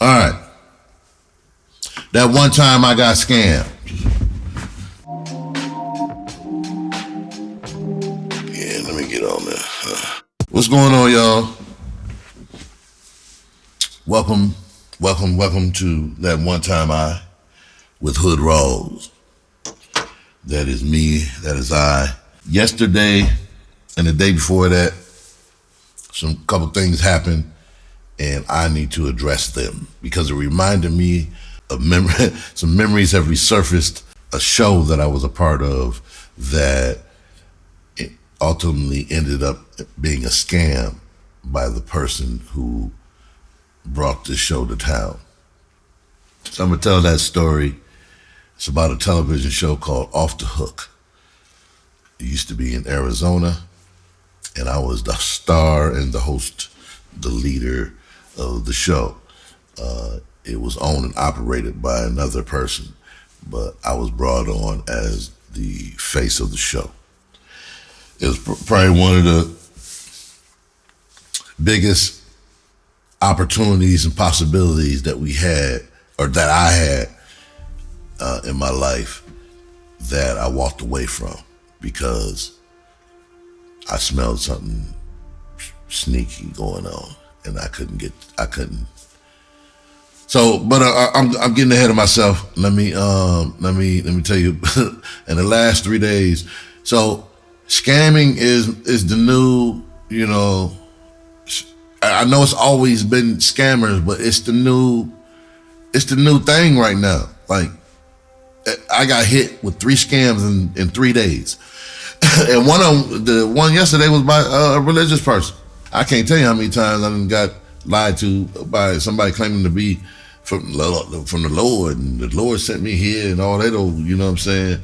All right. That one time I got scammed. Yeah, let me get on there. What's going on, y'all? Welcome to That One Time I with Hood Rawlz. That is me, that is I. Yesterday and the day before that, some couple things happened and I need to address them because it reminded me of some memories have resurfaced, a show that I was a part of that it ultimately ended up being a scam by the person who brought this show to town. So I'm gonna tell that story. It's about a television show called Off the Hook. It used to be in Arizona, and I was the star and the host, the leader of the show. It was owned and operated by another person, but I was brought on as the face of the show. It was probably one of the biggest opportunities and possibilities that we had, or that I had in my life, that I walked away from because I smelled something sneaky going on, and I couldn't. So, but I'm getting ahead of myself. Let me tell you. In the last 3 days, so scamming is the new. I know it's always been scammers, but it's the new thing right now. Like, I got hit with 3 scams in 3 days, and the one yesterday was by a religious person. I can't tell you how many times I got lied to by somebody claiming to be from the Lord, and the Lord sent me here and all that old, you know what I'm saying?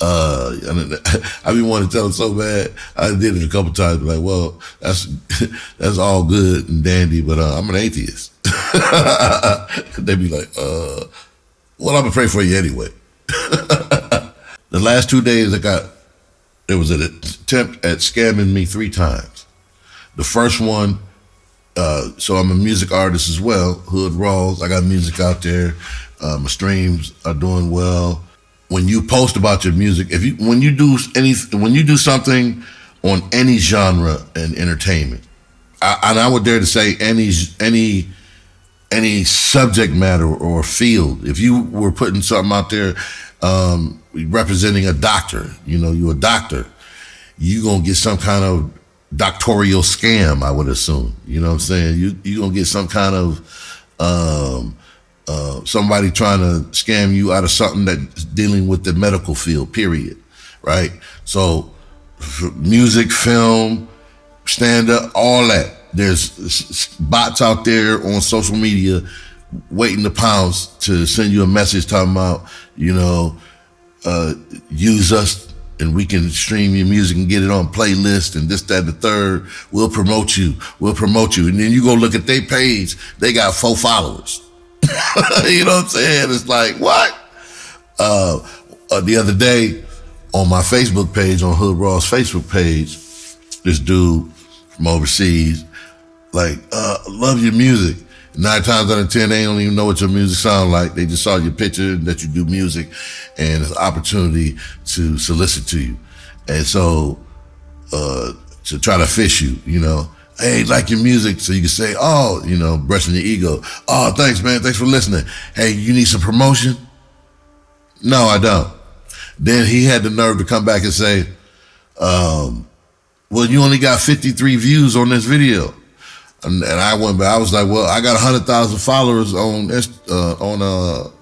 I been wanting to tell them so bad. I did it a couple times, but like, well, that's all good and dandy, but I'm an atheist. They'd be like, well, I'm gonna pray for you anyway. The last 2 days there was an attempt at scamming me 3 times. The first one, so I'm a music artist as well, Hood Rawlz. I got music out there. My streams are doing well. When you post about your music, when you do something on any genre and entertainment, and I would dare to say any subject matter or field, if you were putting something out there representing a doctor, you're a doctor, you gonna get some kind of doctorial scam, I would assume. You know what I'm saying? You gonna get some kind of somebody trying to scam you out of something that's dealing with the medical field, period, right? So music, film, stand-up, all that. There's bots out there on social media waiting to pounce to send you a message talking about, use us and we can stream your music and get it on playlist and this, that, the third. We'll promote you. And then you go look at their page, they got 4 followers. You know what I'm saying? It's like, what? The other day on my Facebook page, on Hood Raw's Facebook page, this dude from overseas, like, love your music. 9 times out of 10, they don't even know what your music sounds like. They just saw your picture that you do music, and it's an opportunity to solicit to you. And so, to try to fish you, hey, like your music, so you can say, oh, brushing your ego. Oh, thanks, man. Thanks for listening. Hey, you need some promotion? No, I don't. Then he had the nerve to come back and say, well, you only got 53 views on this video. And I went back. I was like, well, I got 100,000 followers on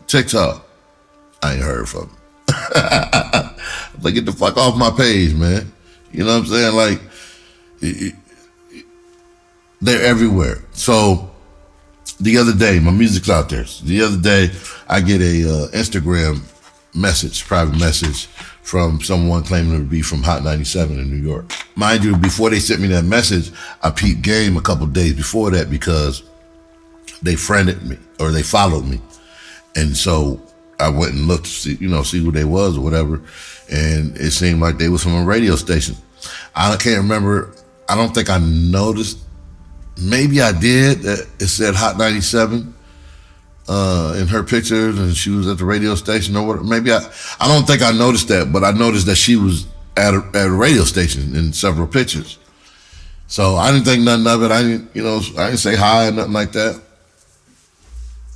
TikTok. I ain't heard from him. Like, get the fuck off my page, man. You know what I'm saying? Like, they're everywhere. So the other day, my music's out there. So the other day, I get a Instagram message, private message, from someone claiming to be from Hot 97 in New York. Mind you, before they sent me that message, I peeped game a couple days before that because they friended me or they followed me. And so I went and looked to see who they was or whatever. And it seemed like they was from a radio station. I can't remember. I don't think I noticed. Maybe I did. It said Hot 97. in her pictures, and she was at the radio station or what. Maybe I don't think I noticed that, but I noticed that she was at a radio station in several pictures. So I didn't think nothing of it. I didn't say hi or nothing like that.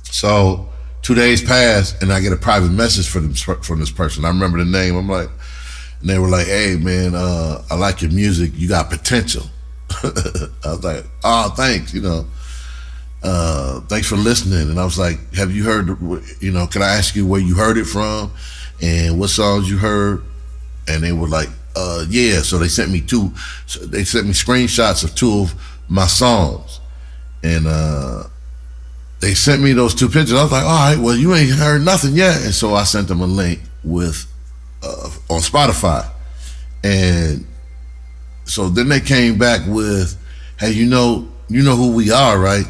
So 2 days passed, and I get a private message from this person. I remember the name. I'm like, and they were like, "Hey man, I like your music. You got potential." I was like, "Oh, thanks. Thanks for listening." And I was like, "Have you heard? Can I ask you where you heard it from, and what songs you heard?" And they were like, "Yeah." So they sent me screenshots of 2 of my songs, and they sent me those 2 pictures. I was like, "All right, well, you ain't heard nothing yet." And so I sent them a link with on Spotify, and so then they came back with, "Hey, you know who we are, right?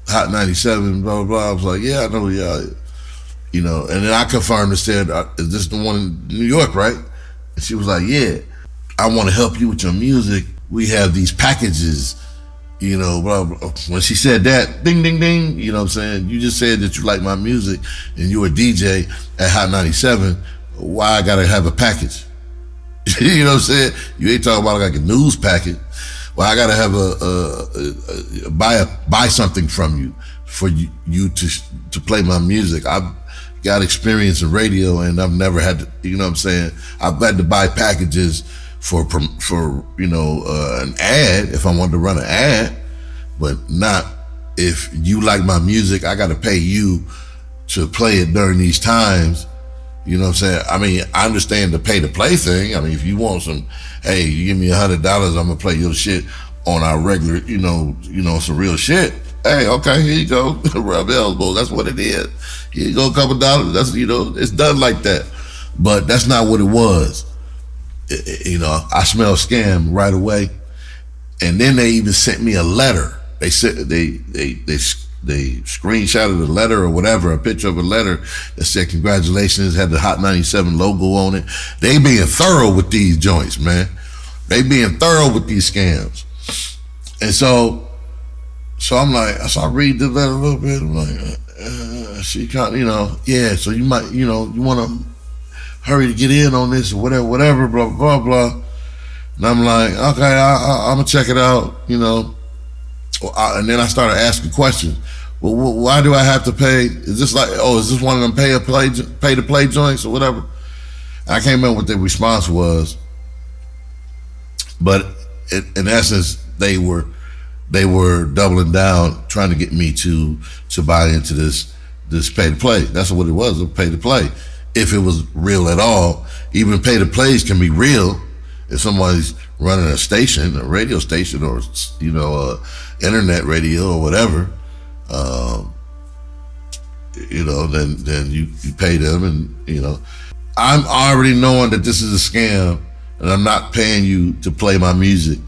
Hot 97, blah, blah, blah." I was like, "Yeah, I know who you are." And then I confirmed and said, "Is this the one in New York, right?" And she was like, "Yeah, I want to help you with your music. We have these packages, blah, blah." When she said that, ding, ding, ding, you know what I'm saying? You just said that you like my music and you're a DJ at Hot 97. Why I gotta have a package? You know what I'm saying? You ain't talking about like a news package. Well, I gotta have buy something from you for you to play my music. I've got experience in radio, and I've never had to. You know what I'm saying? I've had to buy packages for an ad if I wanted to run an ad, but not if you like my music. I gotta pay you to play it during these times. You know what I'm saying? I mean, I understand the pay to play thing. I mean, if you want hey, you give me $100, I'm gonna play your shit on our regular, some real shit. Hey, okay, here you go. Rub elbow. That's what it is. Here you go, a couple dollars. That's, it's done like that. But that's not what it was. I smell scam right away. And then they even sent me a letter. They screenshotted a letter or whatever, a picture of a letter that said congratulations, had the Hot 97 logo on it. They being thorough with these joints, man. They being thorough with these scams. And so I'm like, so I read the letter a little bit. I'm like, she kind of, yeah, so you might, you want to hurry to get in on this or whatever, blah, blah, blah. And I'm like, okay, I'm going to check it out, and then I started asking questions. Well, why do I have to pay? Is this one of them pay to play joints or whatever? And I can't remember what their response was, but in essence, they were doubling down, trying to get me to buy into this pay to play. That's what it was, a pay to play. If it was real at all, even pay to plays can be real. If somebody's running a station, a radio station, or internet radio or whatever, then you pay them, and I'm already knowing that this is a scam, and I'm not paying you to play my music.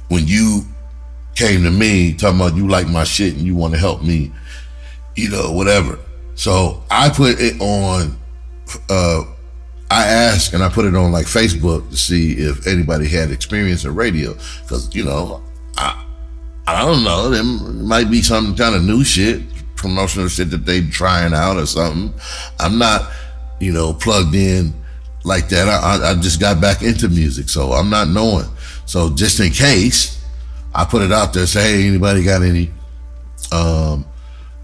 When you came to me talking about you like my shit and you want to help me, whatever. So I put it on. I asked, and I put it on like Facebook to see if anybody had experience in radio, because I don't know, there might be some kind of new shit, promotional shit that they trying out or something. I'm not, plugged in like that. I just got back into music, so I'm not knowing. So just in case, I put it out there, say, hey, anybody got any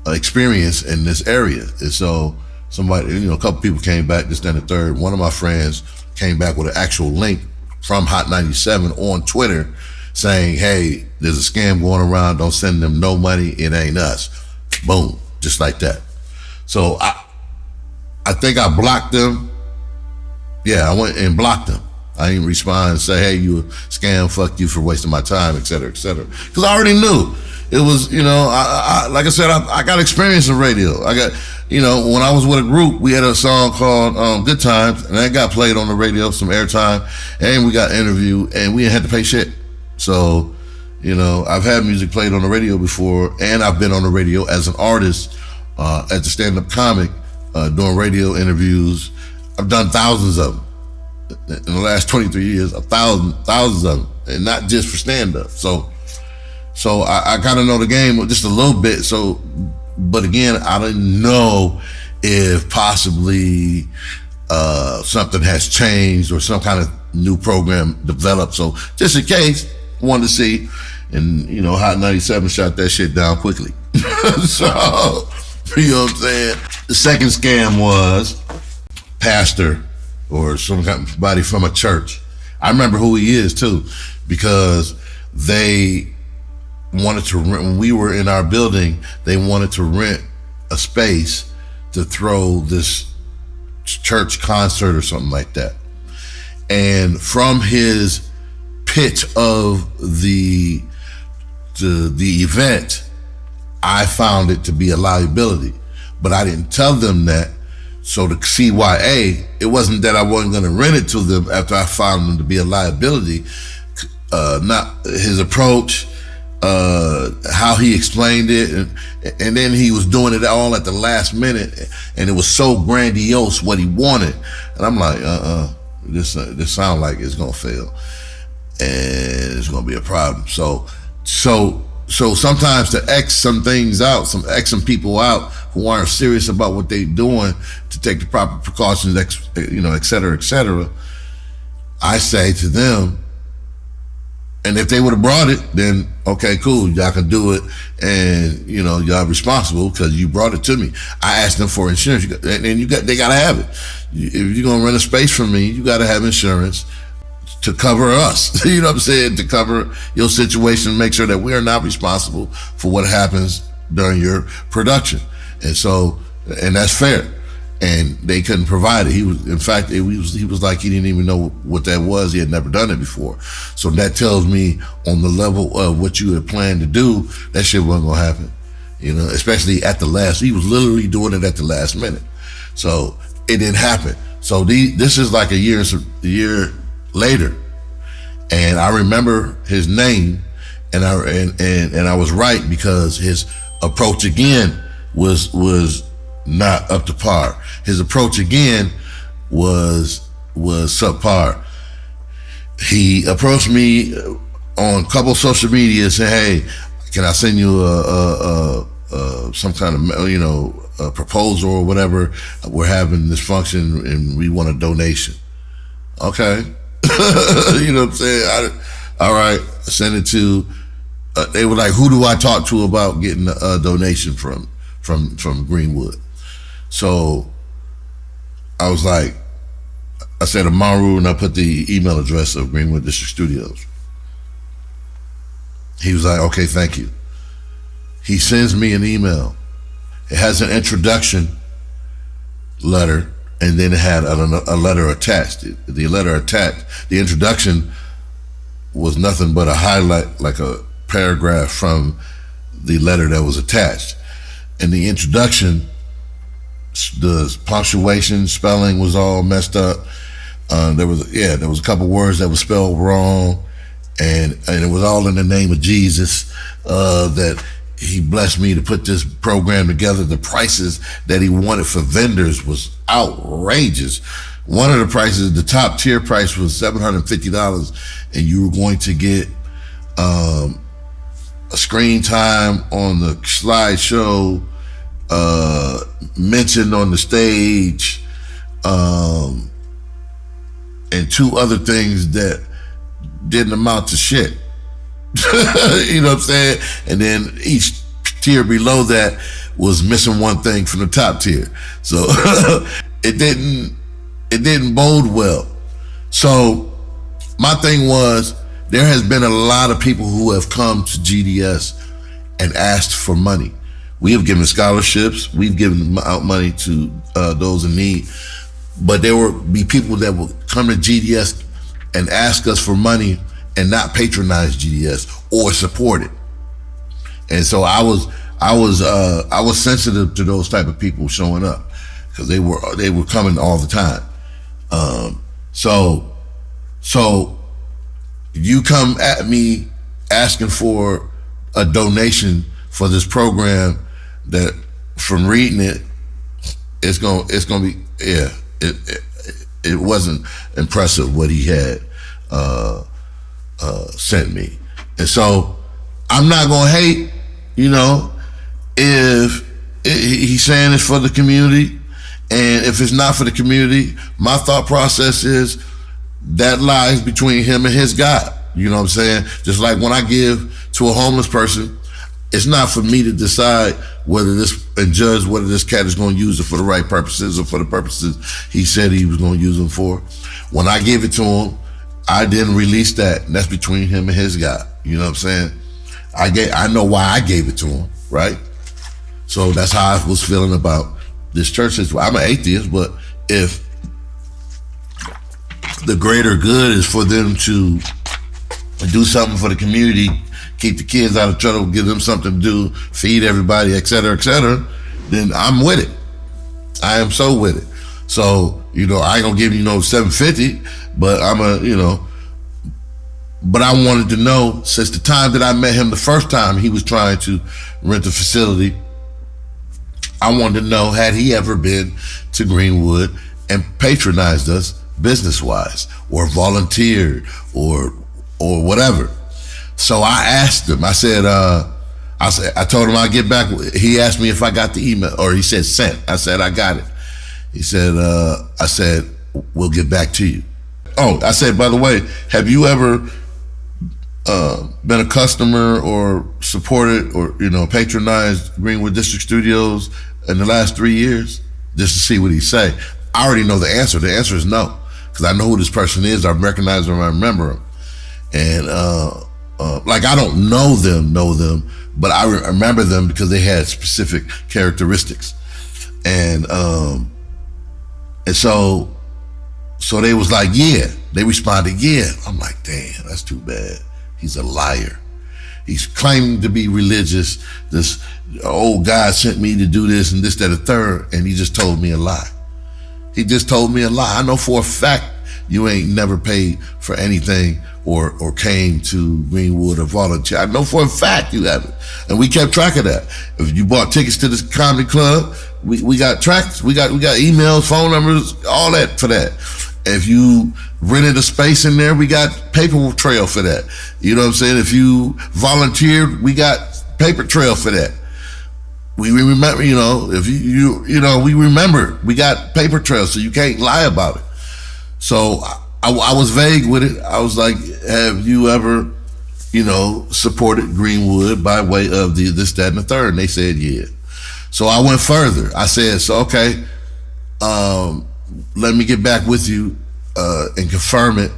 experience in this area? And so somebody, a couple people came back, this, then the third. One of my friends came back with an actual link from Hot 97 on Twitter saying, hey, there's a scam going around, don't send them no money, it ain't us. Boom, just like that. So I think I blocked them. Yeah, I went and blocked them. I didn't respond and say, hey, you a scam, fuck you for wasting my time, et cetera, et cetera. Because I already knew. It was, like I said, I got experience in radio. I got, when I was with a group, we had a song called Good Times, and that got played on the radio, some airtime, and we got interviewed, and we didn't have to pay shit. So, I've had music played on the radio before, and I've been on the radio as an artist, as a stand-up comic, doing radio interviews. I've done thousands of them. In the last 23 years, thousands of them, and not just for stand-up. So I kind of know the game just a little bit. So but again, I didn't know if possibly something has changed or some kind of new program developed. So just in case, wanted to see, and you know, Hot 97 shot that shit down quickly. So, you know what I'm saying? The second scam was pastor or somebody from a church. I remember who he is too, because they wanted to rent, when we were in our building, they wanted to rent a space to throw this church concert or something like that. And from his pitch of the event, I found it to be a liability, but I didn't tell them that. So the CYA, it wasn't that I wasn't going to rent it to them after I found them to be a liability. Not his approach, how he explained it, and then he was doing it all at the last minute, and it was so grandiose what he wanted, and I'm like, this sounds like it's gonna fail, and it's gonna be a problem. So sometimes to X some things out, some people out who aren't serious about what they're doing, to take the proper precautions, you know, et cetera, I say to them, and if they would have brought it, then okay, cool, y'all can do it, and you know, y'all responsible because you brought it to me. I asked them for insurance, and they gotta have it. If you're gonna rent a space from me, you gotta have insurance to cover us. You know what I'm saying? To cover your situation, make sure that we are not responsible for what happens during your production. And so, and that's fair. And they couldn't provide it. He was, in fact, he was like, he didn't even know what that was. He had never done it before. So that tells me on the level of what you had planned to do, that shit wasn't gonna happen. You know, especially at the last, he was literally doing it at the last minute. So it didn't happen. So this is like a year later. And I remember his name, and I was right, because his approach again was not up to par. His approach again was subpar. He approached me on a couple of social media, saying, "Hey, can I send you some kind of, you know, a proposal or whatever? We're having this function and we want a donation." Okay, you know what I'm saying? All right, I sent it to. They were like, "Who do I talk to about getting a donation from Greenwood?" So I was like, I said Amaru, and I put the email address of Greenwood District Studios. He was like, "Okay, thank you." He sends me an email. It has an introduction letter, and then it had a letter attached. The letter attached, the introduction was nothing but a highlight, like a paragraph from the letter that was attached. And the introduction, the punctuation, spelling was all messed up. There was a couple words that were spelled wrong, and it was all in the name of Jesus, that he blessed me to put this program together. The prices that he wanted for vendors was outrageous. One of the prices, the top tier price, was $750, and you were going to get a screen time on the slideshow, mentioned on the stage, and two other things that didn't amount to shit. You know what I'm saying? And then each tier below that was missing one thing from the top tier. So it didn't bode well. So my thing was, there has been a lot of people who have come to GDS and asked for money. We have given scholarships. We've given out money to those in need. But there will be people that will come to GDS and ask us for money and not patronize GDS or support it. And so I was sensitive to those type of people showing up, because they were coming all the time. So you come at me asking for a donation for this program that, from reading it, it's gonna be, yeah, it wasn't impressive what he had sent me. And so I'm not gonna hate, you know, if he's saying it's for the community. And if it's not for the community, my thought process is that lies between him and his God. You know what I'm saying? Just like when I give to a homeless person, it's not for me to decide whether this, and judge whether this cat is going to use it for the right purposes or for the purposes he said he was going to use them for. When I gave it to him, I didn't release that. And that's between him and his God. You know what I'm saying? I know why I gave it to him, right? So that's how I was feeling about this church. I'm an atheist, but if the greater good is for them to do something for the community, keep the kids out of trouble, give them something to do, feed everybody, et cetera, then I'm with it. I am so with it. So, I ain't gonna give you no $750, but but I wanted to know, since the time that I met him the first time he was trying to rent a facility, I wanted to know, had he ever been to Greenwood and patronized us business-wise, or volunteered, or whatever. So I asked him. I told him I'd get back. He asked me if I got the email, or he said sent. I said I got it. He said, I said, we'll get back to you. Oh, I said, by the way, have you ever been a customer or supported or patronized Greenwood District Studios in the last 3 years? Just to see what he say. I already know the answer. The answer is no, because I know who this person is. I recognize them. I remember them. And I don't know them, but I remember them because they had specific characteristics. And so they was like, yeah. They responded, yeah. I'm like, damn, that's too bad. He's a liar. He's claiming to be religious. This old God sent me to do this and this, that, and third, and he just told me a lie. He just told me a lie. I know for a fact you ain't never paid for anything or came to Greenwood or volunteer. I know for a fact you haven't. And we kept track of that. If you bought tickets to this comedy club, we got tracks, we got emails, phone numbers, all that for that. If you rented a space in there, we got paper trail for that. You know what I'm saying? If you volunteered, we got paper trail for that. We remember, if we remember, we got paper trail, so you can't lie about it. So I was vague with it. I was like, have you ever, supported Greenwood by way of this, that, and the third? And they said, yeah. So I went further. I said, so, okay, let me get back with you and confirm it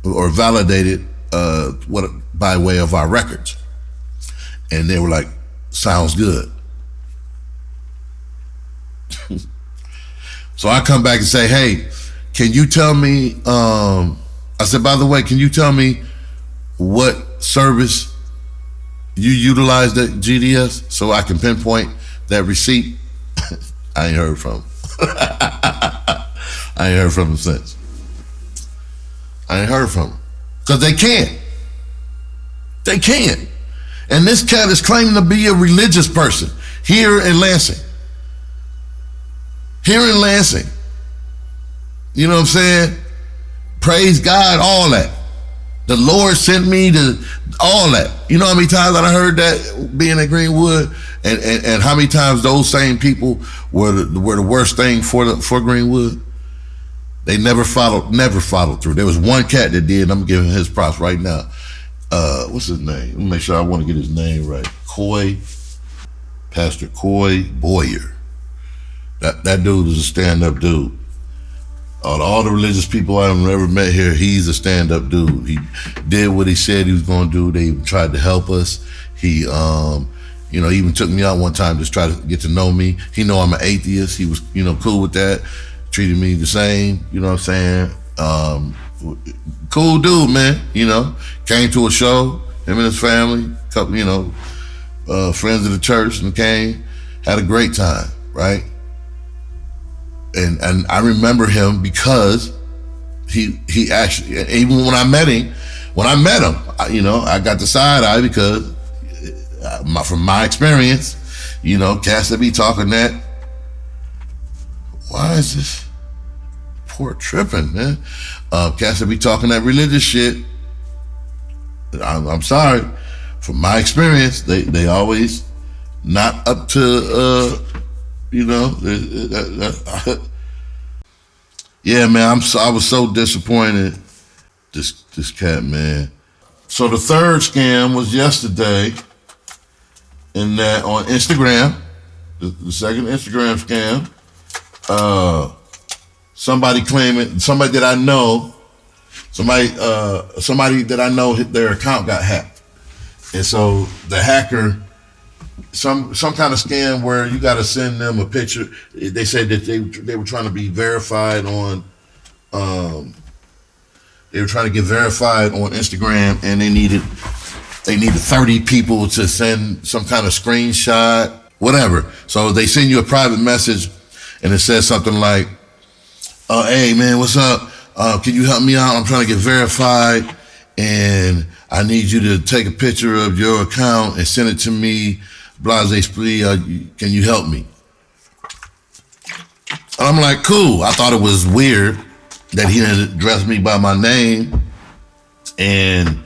or validate it by way of our records. And they were like, sounds good. So I come back and say, hey, can you tell me, I said, by the way, can you tell me what service you utilized at GDS so I can pinpoint that receipt? I ain't heard from him. I ain't heard from him since. I ain't heard from him. Because they can't. They can't. And this cat is claiming to be a religious person here in Lansing. Here in Lansing. You know what I'm saying? Praise God, all that. The Lord sent me to all that. You know how many times I heard that being at Greenwood, and how many times those same people were the worst thing for Greenwood? They never followed through. There was one cat that did, and I'm giving his props right now. What's his name? Let me make sure I want to get his name right. Pastor Coy Boyer. That dude is a stand-up dude. All the religious people I've ever met here, he's a stand-up dude. He did what he said he was going to do. They tried to help us. He, even took me out one time to try to get to know me. He know I'm an atheist. He was, cool with that. Treated me the same. You know what I'm saying? Cool dude, man. Came to a show. Him and his family, couple, friends of the church, and came. Had a great time, right? And I remember him because he actually, even when I met him, I got the side eye because from my experience, cats that be talking that, why is this poor tripping, man? Cats that be talking that religious shit, I'm sorry, from my experience, they always not up to You know, yeah, man. I was so disappointed. This cat, man. So the third scam was yesterday, in that on Instagram, the second Instagram scam. Somebody claiming, somebody that I know, somebody that I know, their account got hacked, and so the hacker, some kind of scam where you got to send them a picture. They said that they were trying to be verified on, they were trying to get verified on Instagram, and they needed 30 people to send some kind of screenshot, whatever. So they send you a private message, and it says something like, hey man, what's up? Can you help me out? I'm trying to get verified, and I need you to take a picture of your account and send it to me. EXPLICIT, can you help me? And I'm like, cool. I thought it was weird that he didn't address me by my name, and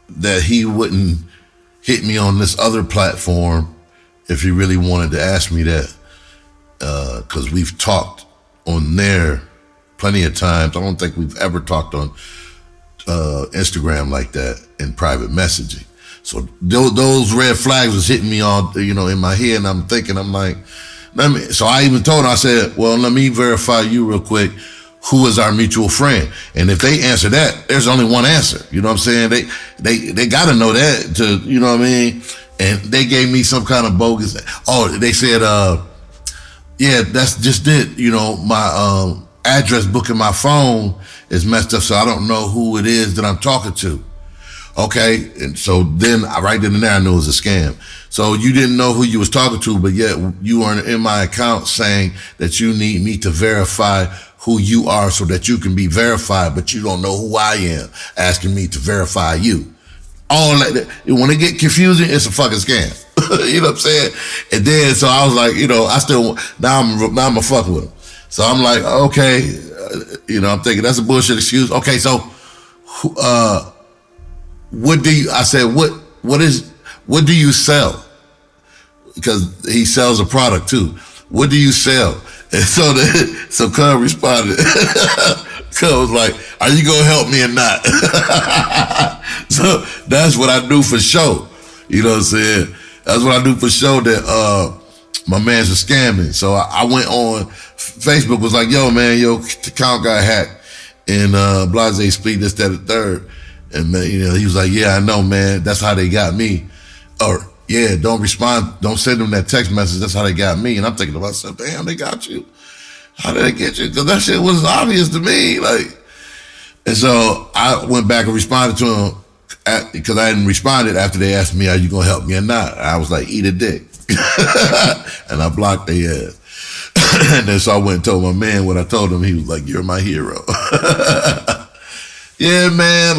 that he wouldn't hit me on this other platform if he really wanted to ask me that. Because we've talked on there plenty of times. I don't think we've ever talked on Instagram like that in private messaging. So those red flags was hitting me all, in my head, and I'm thinking, I'm like, so I even told him, I said, well, let me verify you real quick. Who is our mutual friend? And if they answer that, there's only one answer. You know what I'm saying? They got to know that to, you know what I mean? And they gave me some kind of bogus. Oh, they said, yeah, that's just it. My address book in my phone is messed up, so I don't know who it is that I'm talking to. Okay, and so then right then and there I knew it was a scam. So you didn't know who you was talking to, but yet you are in my account saying that you need me to verify who you are so that you can be verified, but you don't know who I am, asking me to verify you. All that, when it get confusing, it's a fucking scam. You know what I'm saying? And then, so I was like, now I'm a fuck with him. So I'm like, okay, I'm thinking that's a bullshit excuse. Okay, so, what do you sell? Because he sells a product too. What do you sell? And so Cub responded. Cub was like, are you gonna help me or not? So that's what I do for sure. You know what I'm saying? That's what I do for sure, that my man's a scamming. So I went on Facebook, was like, yo man, your account got hacked, and EXPLICIT, this, that, and third. And man, he was like, yeah, I know, man. That's how they got me. Or yeah, don't respond, don't send them that text message. That's how they got me. And I'm thinking to myself, damn, they got you. How did they get you? Because that shit was obvious to me. And so I went back and responded to him, because I hadn't responded after they asked me, are you gonna help me or not? I was like, eat a dick. And I blocked their ass. And then so I went and told my man what I told him. He was like, you're my hero. Yeah, man,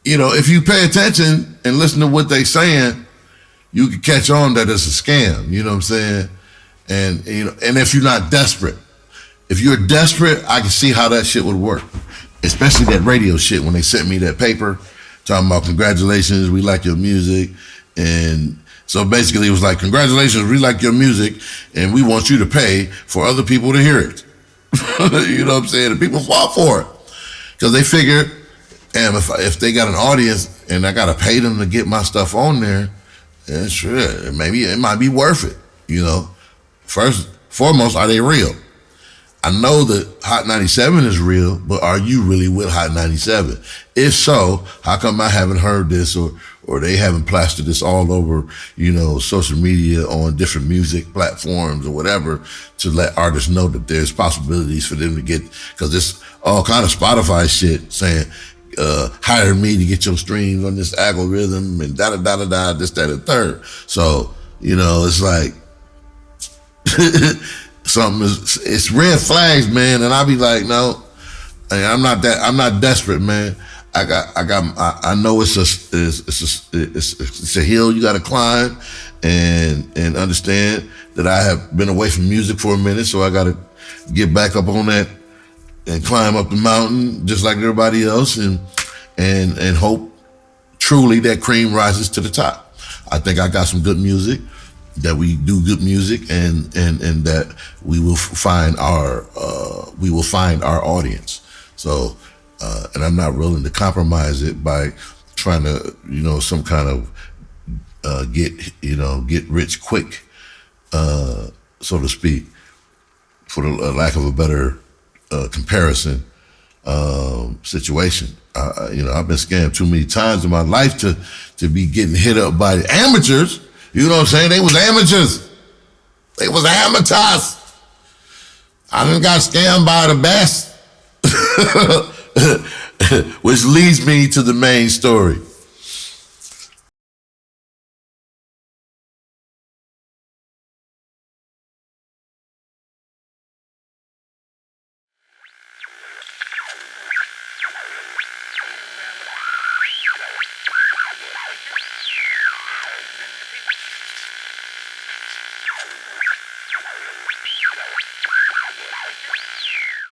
if you pay attention and listen to what they saying, you can catch on that it's a scam. You know what I'm saying? And and if you're not desperate, if you're desperate, I can see how that shit would work. Especially that radio shit, when they sent me that paper talking about, congratulations, we like your music. And so basically it was like, congratulations, we like your music, and we want you to pay for other people to hear it. You know what I'm saying? And people fall for it, because they figure, damn, if they got an audience and I gotta pay them to get my stuff on there, then sure, maybe it might be worth it. First, foremost, are they real? I know that Hot 97 is real, but are you really with Hot 97? If so, how come I haven't heard this, or they haven't plastered this all over, social media, on different music platforms or whatever, to let artists know that there's possibilities for them to get, because it's all kind of Spotify shit saying, hire me to get your streams on this algorithm and da-da-da-da-da, this, that, and third. So, it's like, it's red flags, man. And I be like, no, I'm not desperate, man. I know it's a hill you got to climb, and understand that I have been away from music for a minute, so I got to get back up on that and climb up the mountain just like everybody else, and hope truly that cream rises to the top. I think I got some good music, that we do good music, and that we will find our audience. So, and I'm not willing to compromise it by trying to, some kind of get rich quick, so to speak, for the lack of a better comparison situation. I've been scammed too many times in my life to be getting hit up by amateurs. You know what I'm saying? They was amateurs. They was amateurs. I done got scammed by the best. Which leads me to the main story.